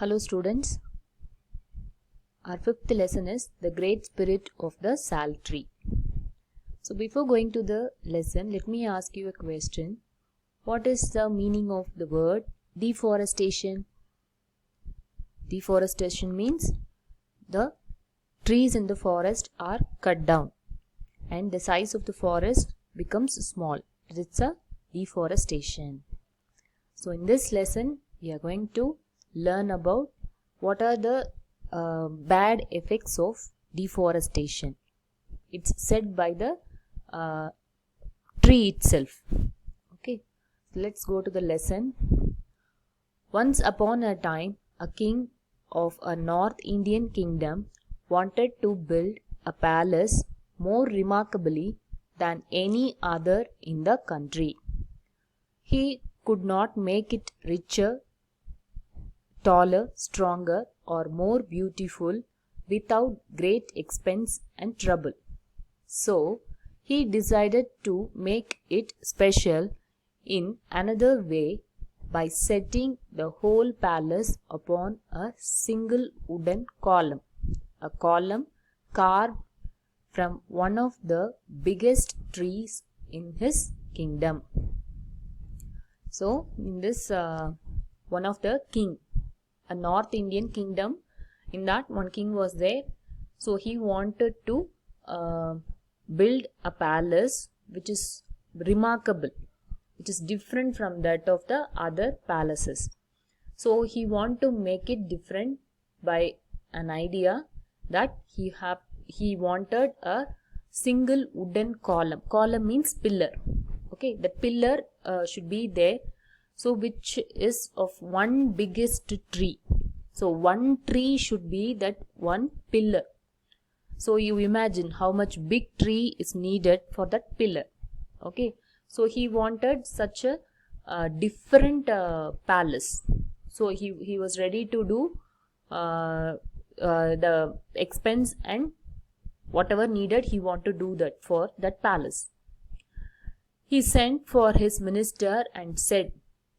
Hello students, our fifth lesson is the great spirit of the sal tree. So before going to the lesson, let me ask you a question. What is the meaning of the word deforestation? Deforestation means the trees in the forest are cut down and the size of the forest becomes small. It's a deforestation. So in this lesson, we are going to learn about what are the bad effects of deforestation. It's said by the tree itself. Okay, so let's go to the lesson. Once upon a time, a king of a North Indian kingdom wanted to build a palace more remarkably than any other in the country. He could not make it richer, taller, stronger, or more beautiful without great expense and trouble. So, he decided to make it special in another way by setting the whole palace upon a single wooden column, a column carved from one of the biggest trees in his kingdom. So, in this one of the king, a North Indian kingdom, in that one king was there. So he wanted to build a palace which is remarkable, which is different from that of the other palaces. So he wanted to make it different by an idea that he wanted a single wooden column. Column means pillar. Okay, the pillar should be there. So which is of one biggest tree. So one tree should be that one pillar. So you imagine how much big tree is needed for that pillar. Okay, so he wanted such a different palace. So he was ready to do the expense and whatever needed, he wanted to do that for that palace. He sent for his minister and said,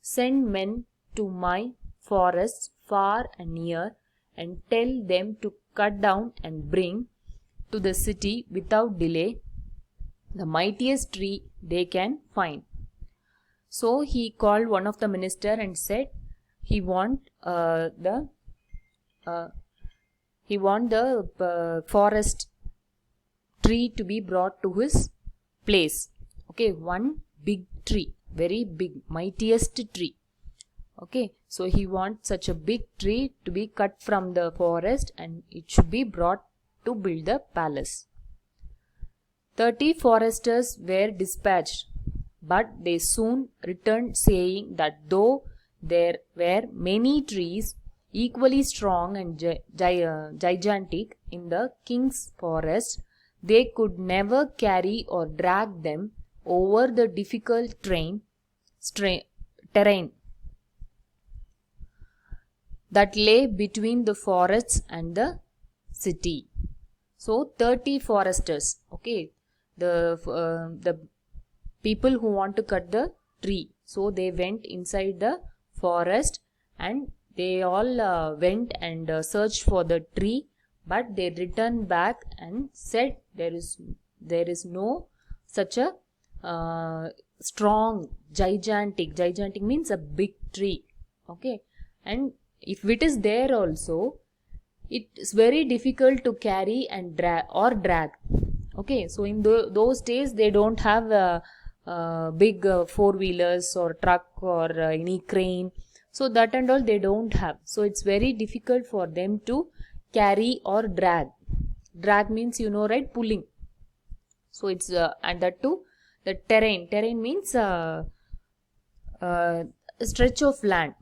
"Send men to my forests far and near and tell them to cut down and bring to the city without delay the mightiest tree they can find." So he called one of the minister and said he want the forest tree to be brought to his place. Okay, one big tree, very big, mightiest tree. Okay, so he wants such a big tree to be cut from the forest and it should be brought to build the palace. 30 foresters were dispatched, but they soon returned saying that though there were many trees equally strong and gigantic in the king's forest, they could never carry or drag them over the difficult terrain that lay between the forests and the city. So 30 foresters, okay, the people who want to cut the tree, so they went inside the forest and they all went and searched for the tree, but they returned back and said there is no such a strong, gigantic means a big tree. Okay, and if it is there also, it is very difficult to carry and drag. Okay, so in those days they don't have big four-wheelers or truck or any crane. So that and all they don't have. So it's very difficult for them to carry or drag. Drag means, you know, right, pulling. So it's and that too, the terrain. Terrain means a stretch of land.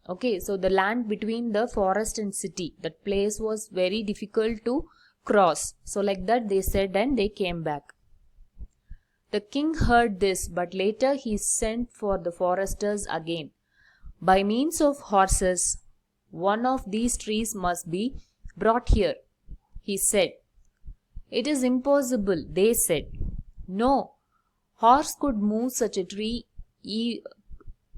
Okay, so the land between the forest and city, that place was very difficult to cross. So like that they said and they came back. The king heard this, but later he sent for the foresters again. By means of horses, one of these trees must be brought here, he said. It is impossible, they said. No horse could move such a tree.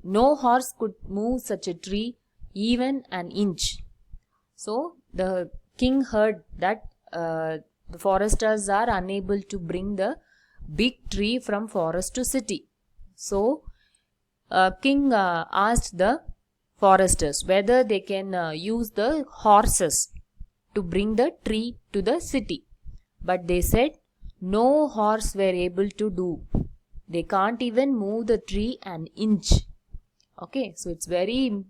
No horse could move such a tree even an inch. So the king heard that the foresters are unable to bring the big tree from forest to city. So king asked the foresters whether they can use the horses to bring the tree to the city. But they said no horse were able to do. They can't even move the tree an inch. Okay, so it's very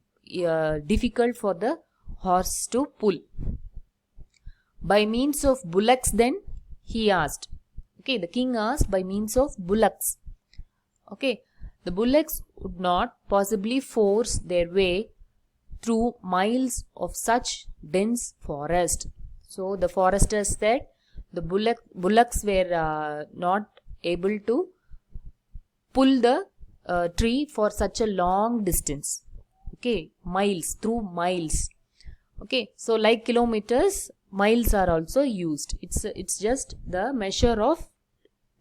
difficult for the horse to pull. By means of bullocks then, he asked. Okay, the king asked by means of bullocks. Okay, the bullocks would not possibly force their way through miles of such dense forest. So the foresters said the bullocks were not able to pull the tree for such a long distance. Okay, miles, through miles. Okay, so like kilometers, miles are also used. It's just the measure of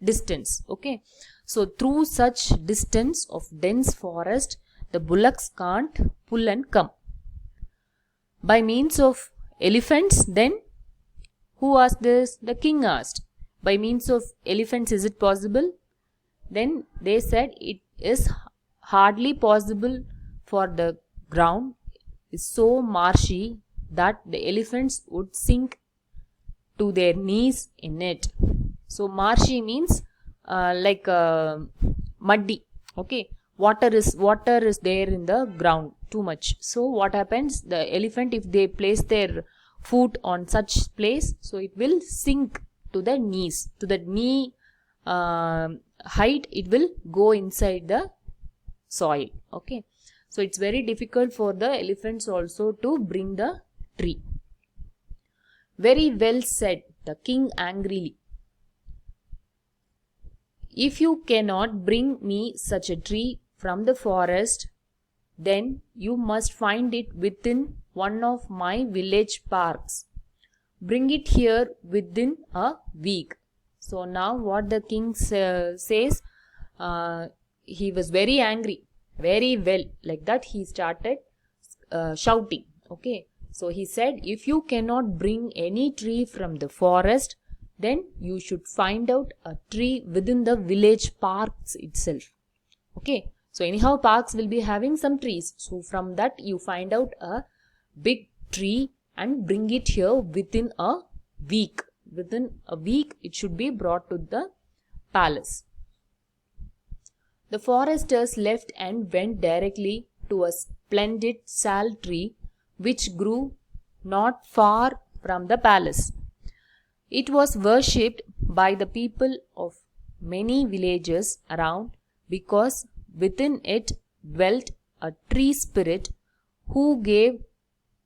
distance. Okay, so through such distance of dense forest, the bullocks can't pull and come. By means of elephants then, who asked this? The king asked. By means of elephants, is it possible? Then they said it is hardly possible, for the ground is so marshy that the elephants would sink to their knees in it. So marshy means muddy. Okay, water is there in the ground too much. So what happens? The elephant, if they place their foot on such place, so it will sink to the knees, to the knee height. It will go inside the soil. Okay, so it's very difficult for the elephants also to bring the tree. Very well said, the king angrily. If you cannot bring me such a tree from the forest, then you must find it within one of my village parks. Bring it here within a week. So now what the king says, he was very angry, very well, like that he started shouting. Okay, so he said, if you cannot bring any tree from the forest, then you should find out a tree within the village parks itself. Okay, so anyhow parks will be having some trees. So from that you find out a big tree and bring it here within a week. Within a week it should be brought to the palace. The foresters left and went directly to a splendid sal tree which grew not far from the palace. It was worshipped by the people of many villages around because within it dwelt a tree spirit who gave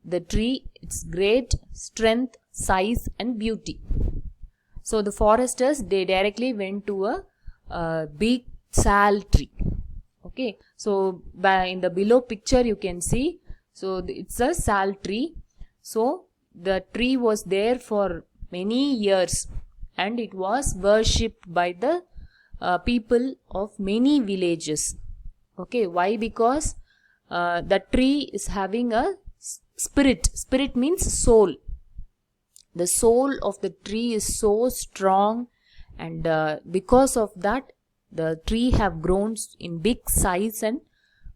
the tree its great strength, size and beauty. So the foresters, they directly went to a big sal tree. Okay, so in the below picture you can see, so it's a sal tree. So the tree was there for many years and it was worshipped by the people of many villages. Okay, why? Because the tree is having a spirit. Spirit means soul. The soul of the tree is so strong, and because of that the tree have grown in big size and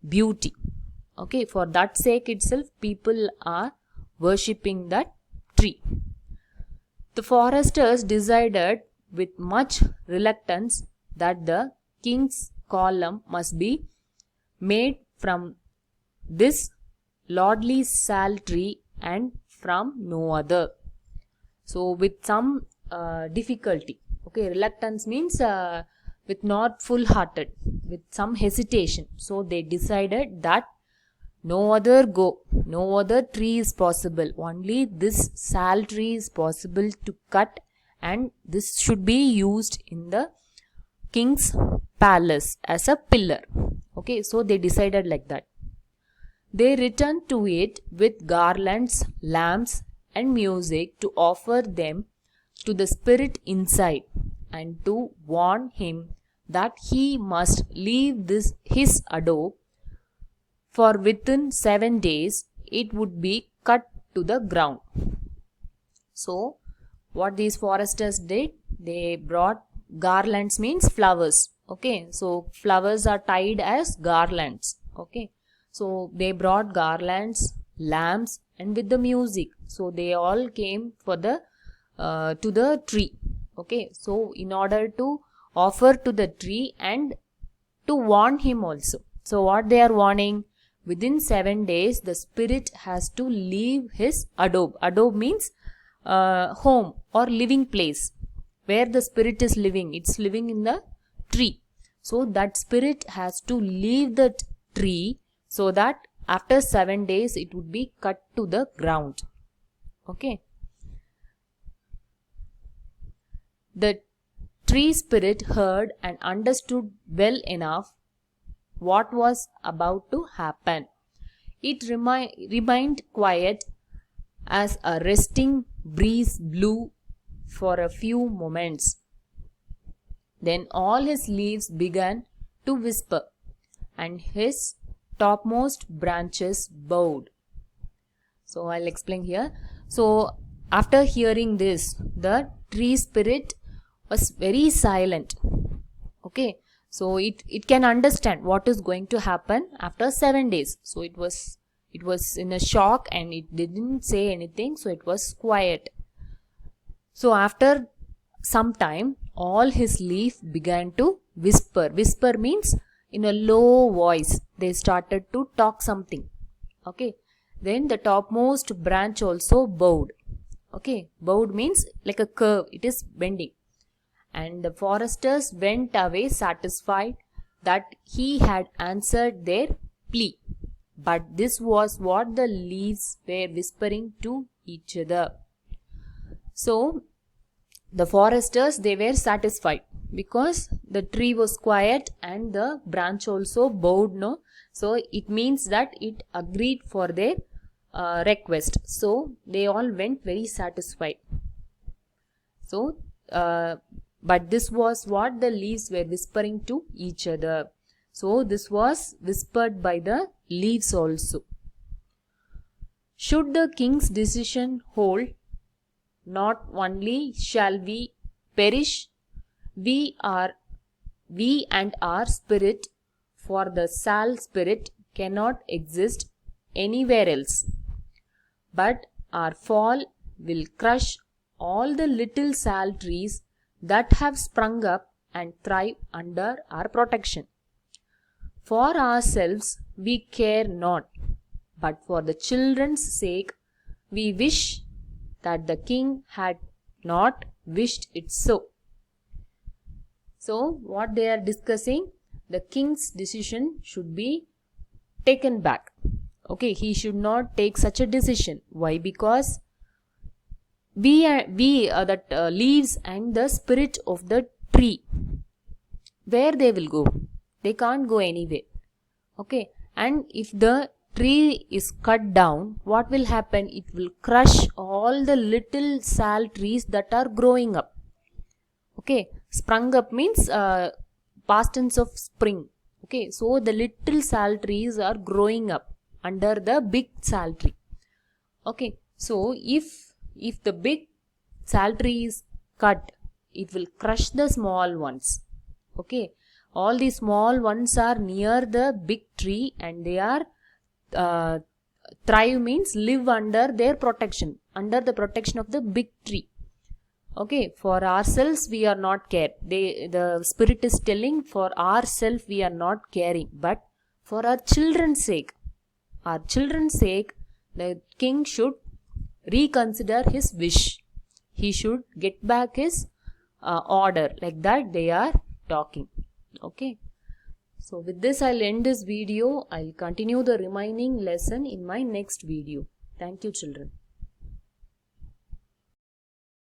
beauty. Okay, for that sake itself people are worshipping that tree. The foresters decided with much reluctance that the king's column must be made from this lordly sal tree and from no other. So with some difficulty. Okay, reluctance means with not full hearted, with some hesitation. So they decided that no other tree is possible. Only this sal tree is possible to cut, and this should be used in the king's palace as a pillar. Okay, so they decided like that. They returned to it with garlands, lamps and music to offer them to the spirit inside and to warn him that he must leave his abode, for within 7 days it would be cut to the ground. So what these foresters did, they brought garlands, means flowers. Okay, so flowers are tied as garlands. Okay, so they brought garlands, lamps, and with the music. So they all came for the to the tree. Okay, so in order to offer to the tree and to warn him also. So what they are warning? Within 7 days, the spirit has to leave his adobe. Adobe means home or living place where the spirit is living. It's living in the tree. So that spirit has to leave the tree, so that after 7 days it would be cut to the ground. Okay. The tree spirit heard and understood well enough what was about to happen. It remained quiet as a resting breeze blew for a few moments. Then all his leaves began to whisper, and his topmost branches bowed. So I'll explain here. So after hearing this, the tree spirit was very silent. Okay, so it can understand what is going to happen after 7 days. So it was in a shock and it didn't say anything. So it was quiet. So after some time, all his leaf began to whisper. Whisper means in a low voice. They started to talk something. Okay. Then the topmost branch also bowed. Okay. Bowed means like a curve. It is bending. And the foresters went away satisfied that he had answered their plea. But this was what the leaves were whispering to each other. So the foresters, they were satisfied because the tree was quiet and the branch also bowed. No, so it means that it agreed for their request. So they all went very satisfied. So but this was what the leaves were whispering to each other. So this was whispered by the leaves also. Should the king's decision hold, not only shall we perish, we and our spirit, for the sal spirit cannot exist anywhere else, but our fall will crush all the little sal trees that have sprung up and thrive under our protection. For ourselves we care not, but for the children's sake we wish that the king had not wished it so. So what they are discussing, the king's decision should be taken back. Okay, he should not take such a decision. Why? Because we that leaves and the spirit of the tree, where they will go? They can't go anywhere. Okay, and if the tree is cut down, what will happen? It will crush all the little sal trees that are growing up. Okay, sprung up means past tense of spring. Okay, so the little sal trees are growing up under the big sal tree. Okay, so if the big sal tree is cut, it will crush the small ones. Okay, all the small ones are near the big tree and they are thrive means live under their protection, under the protection of the big tree. Okay, for ourselves we are not care. The spirit is telling, for ourselves we are not caring, but for our children's sake, the king should reconsider his wish. He should get back his order. Like that they are talking. Okay. So with this I'll end this video. I'll continue the remaining lesson in my next video. Thank you, children.